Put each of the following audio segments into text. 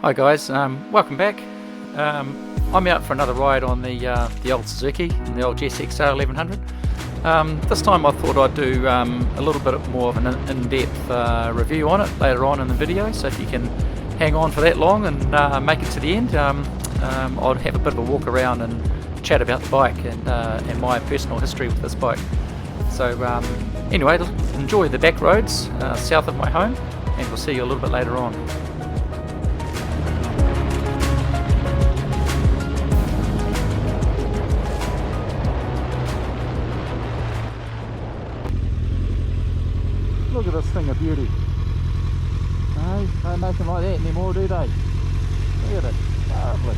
Hi guys, welcome back. I'm out for another ride on the old Suzuki, the old GSXR 1100. This time I thought I'd do a little bit more of an in-depth review on it later on in the video, so if you can hang on for that long and make it to the end, I'll have a bit of a walk around and chat about the bike and my personal history with this bike. So anyway, enjoy the back roads south of my home, and we'll see you a little bit later on. Look at this thing of beauty. No, don't make them like that anymore, do they? Look at it, lovely.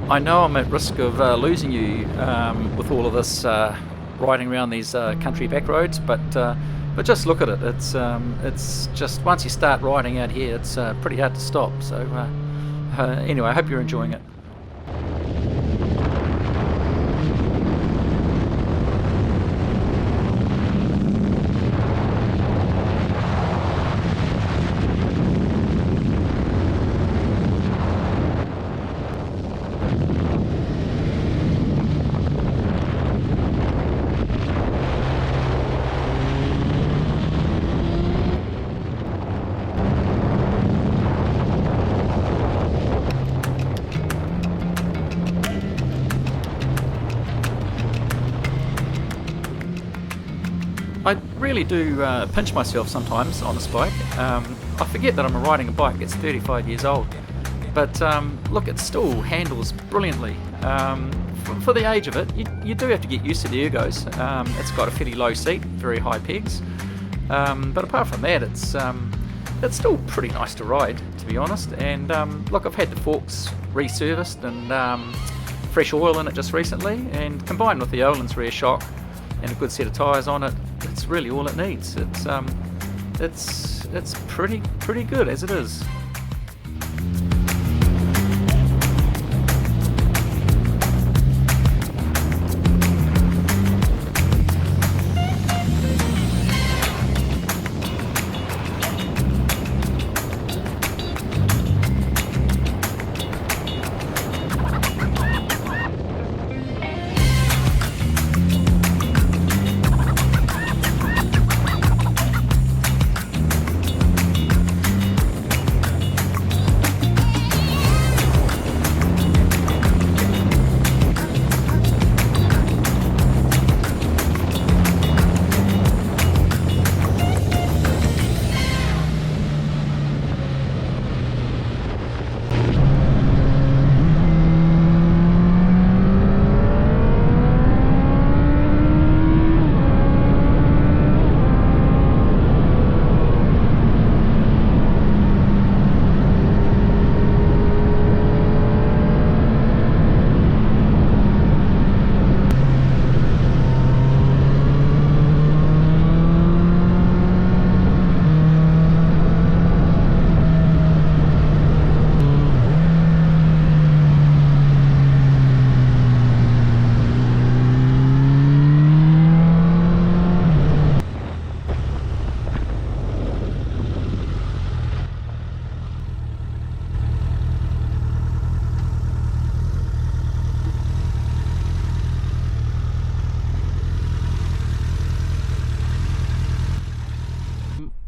I know I'm at risk of losing you with all of this riding around these country back roads, but just look at it. It's just, once you start riding out here, it's pretty hard to stop. So anyway, I hope you're enjoying it. I really do pinch myself sometimes on this bike. I forget that I'm riding a bike that's 35 years old, but look, it still handles brilliantly. For the age of it, you do have to get used to the ergos. It's got a fairly low seat, very high pegs, but apart from that, it's still pretty nice to ride, to be honest. And look, I've had the forks resurfaced and fresh oil in it just recently, and combined with the Öhlins rear shock and a good set of tyres on it, it's really all it needs. It's pretty good as it is.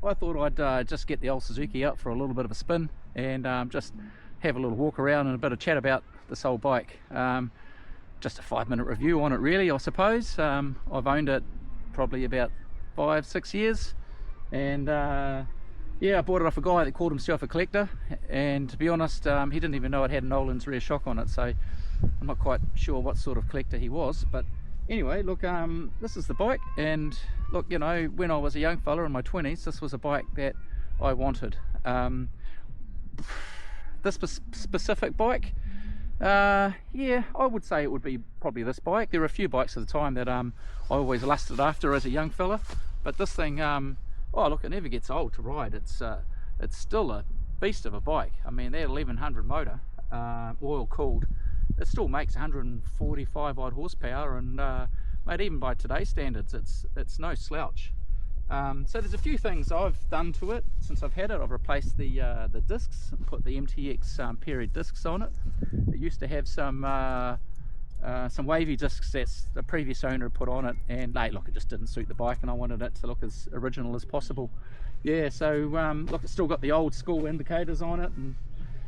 I thought I'd just get the old Suzuki out for a little bit of a spin and just have a little walk around and a bit of chat about this old bike. Just a 5-minute review on it really, I suppose. I've owned it probably about 5-6 years, and yeah, I bought it off a guy that called himself a collector, and to be honest, he didn't even know it had an Öhlins rear shock on it, so I'm not quite sure what sort of collector he was. But anyway, look, this is the bike, and look, you know, when I was a young fella in my 20s, this was a bike that I wanted. This specific bike, yeah, I would say it would be probably this bike. There were a few bikes at the time that I always lusted after as a young fella, but this thing, oh look, it never gets old to ride. It's still a beast of a bike. I mean, that 1100 motor, oil cooled, it still makes 145 odd horsepower, and mate, even by today's standards, it's no slouch. So there's a few things I've done to it since I've had it. I've replaced the discs and put the MTX period discs on it. It used to have some wavy discs that the previous owner put on it, and hey, look, it just didn't suit the bike, and I wanted it to look as original as possible. Yeah, so look, it's still got the old school indicators on it,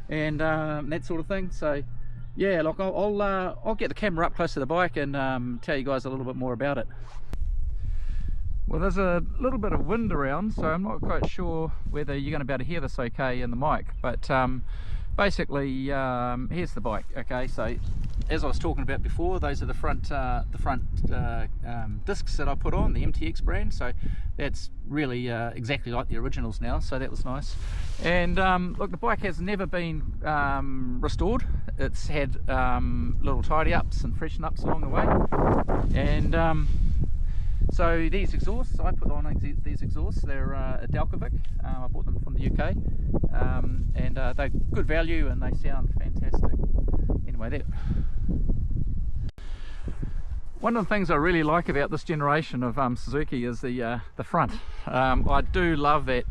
and that sort of thing. So yeah, look, I'll get the camera up close to the bike and tell you guys a little bit more about it. Well, there's a little bit of wind around, so I'm not quite sure whether you're going to be able to hear this okay in the mic, but basically here's the bike. Okay, so as I was talking about before, those are the front discs that I put on, the MTX brand, so that's really exactly like the originals now, so that was nice. And look, the bike has never been restored. It's had little tidy ups and freshen ups along the way, and so these exhausts, I put on these exhausts, they're a Dalkovic. I bought them from the UK, and they're good value and they sound fantastic. Anyway, one of the things I really like about this generation of Suzuki is the front. I do love that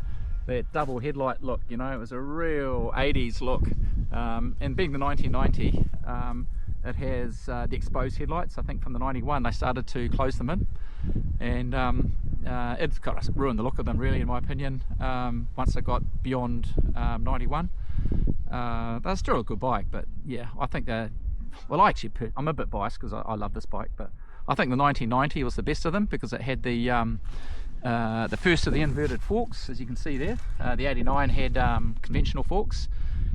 double headlight look. You know, it was a real 80s look, and being the 1990, it has the exposed headlights. I think from the 91 they started to close them in, and it's kind of ruined the look of them really, in my opinion, once they got beyond 91. They're still a good bike, but yeah, I think they're, well, I'm a bit biased because I love this bike, but I think the 1990 was the best of them because it had the first of the inverted forks, as you can see there. The 89 had conventional forks,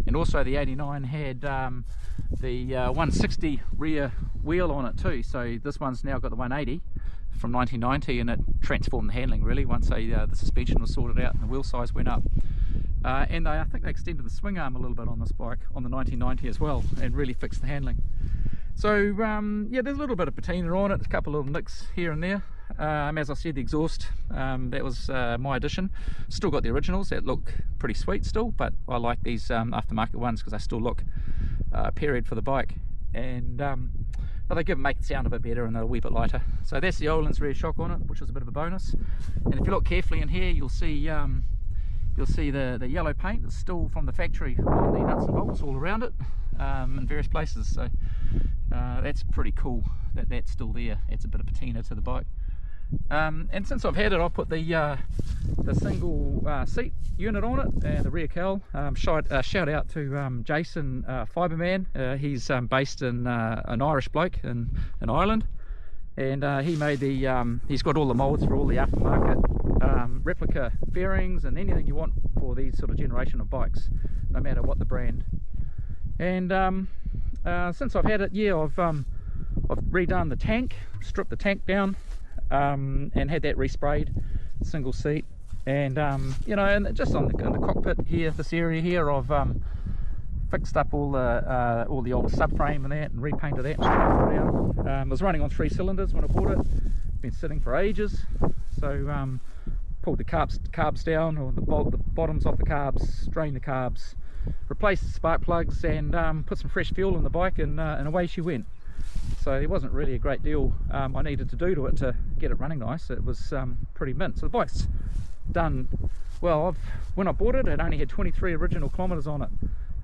and also the 89 had the 160 rear wheel on it too. So this one's now got the 180 from 1990, and it transformed the handling really once the suspension was sorted out and the wheel size went up. And I think they extended the swing arm a little bit on this bike on the 1990 as well, and really fixed the handling. So yeah, there's a little bit of patina on it, a couple of little nicks here and there. As I said, the exhaust, that was my addition. Still got the originals that look pretty sweet still, but I like these aftermarket ones because they still look period for the bike, and but they make it sound a bit better and they're a wee bit lighter. So that's the Öhlins rear shock on it, which is a bit of a bonus. And if you look carefully in here, you'll see the yellow paint is still from the factory on the nuts and bolts all around it, in various places. So that's pretty cool that that's still there. It's a bit of patina to the bike. And since I've had it, I've put the single seat unit on it and the rear cowl. Shout out to Jason Fiberman. He's based in an Irish bloke in Ireland, and he made the he's got all the molds for all the aftermarket replica fairings and anything you want for these sort of generation of bikes, no matter what the brand. And since I've had it, yeah, I've redone the tank, stripped the tank down, and had that resprayed, single seat, and you know, and just in the cockpit here, this area here, I've fixed up all the older subframe and that, and repainted that and stripped it down. It was running on 3 cylinders when I bought it. Been sitting for ages, so pulled the carbs down, or the bottoms off the carbs, drained the carbs, replaced the spark plugs, and put some fresh fuel in the bike, and away she went. So there wasn't really a great deal I needed to do to it to get it running nice. It was pretty mint. So the bike's done well. When I bought it, it only had 23 original kilometres on it.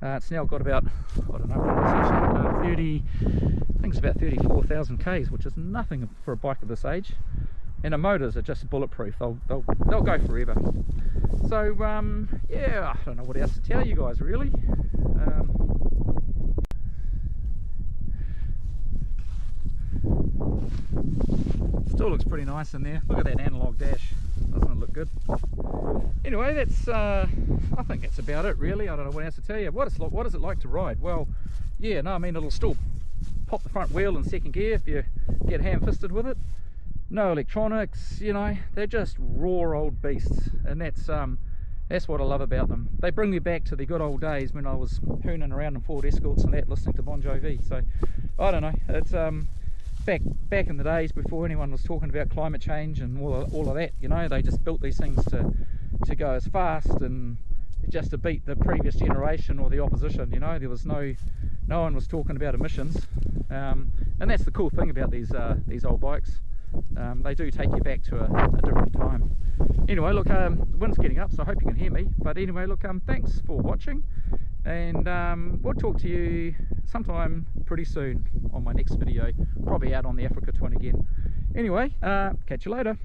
It's now got about, I don't know what it is, I think it's about 34,000 k's, which is nothing for a bike of this age. And the motors are just bulletproof. They'll go forever. So yeah, I don't know what else to tell you guys really. Still looks pretty nice in there. Look at that analog dash, doesn't it look good? Anyway, that's I think that's about it really. I don't know what else to tell you. What is it like to ride? Well, yeah, no, I mean, it'll still pop the front wheel in second gear if you get ham-fisted with it. No electronics, you know, they're just raw old beasts, and that's what I love about them. They bring me back to the good old days when I was hooning around in Ford Escorts and that, listening to Bon Jovi. So I don't know, it's back in the days before anyone was talking about climate change and all of that, you know. They just built these things to go as fast and just to beat the previous generation or the opposition, you know. There was no one was talking about emissions, and that's the cool thing about these old bikes. They do take you back to a different time. Anyway, look, the wind's getting up, so I hope you can hear me. But anyway, look, thanks for watching, and we'll talk to you sometime pretty soon on my next video, probably out on the Africa Twin again. Anyway, catch you later.